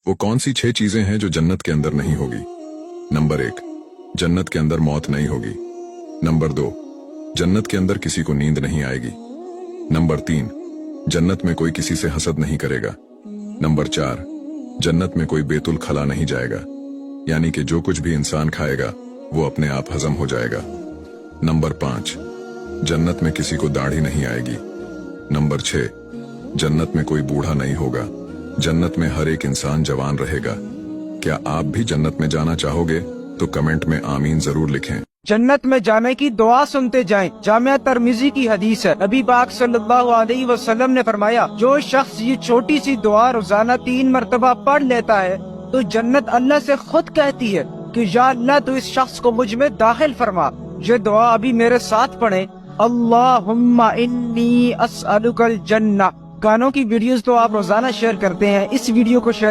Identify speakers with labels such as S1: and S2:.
S1: वो कौन सी 6 चीजें हैं जो जन्नत के अंदर नहीं होगी? नंबर 1, जन्नत के अंदर मौत नहीं होगी। नंबर 2, जन्नत के अंदर किसी को नींद नहीं आएगी। नंबर 3, जन्नत में कोई किसी से हसद नहीं करेगा। नंबर 4, जन्नत में कोई बेतुल खला नहीं जाएगा, यानी कि जो कुछ भी इंसान खाएगा वो अपने आप हजम हो जाएगा। नंबर 5, जन्नत में किसी को दाढ़ी नहीं आएगी। नंबर 6, जन्नत में कोई बूढ़ा नहीं होगा, जन्नत में हर एक इंसान जवान रहेगा। क्या आप भी जन्नत में जाना चाहोगे? तो कमेंट में आमीन जरूर लिखें।
S2: जन्नत में जाने की दुआ सुनते जाएं। जामिया तिर्मिज़ी की हदीस है, नबी पाक सल्लल्लाहु अलैहि वसल्लम ने फरमाया, जो शख्स ये छोटी सी दुआ रोजाना 3 मरतबा पढ़ लेता है तो जन्नत अल्लाह से खुद कहती है कि या अल्लाह तू इस शख्स को मुझ में दाखिल फरमा। ये दुआ अभी मेरे साथ पढ़े, अल्लाहुम्मा इन्नी अस्अलुकल जन्नह। गानों की वीडियोस तो आप रोजाना शेयर करते हैं, इस वीडियो को शेयर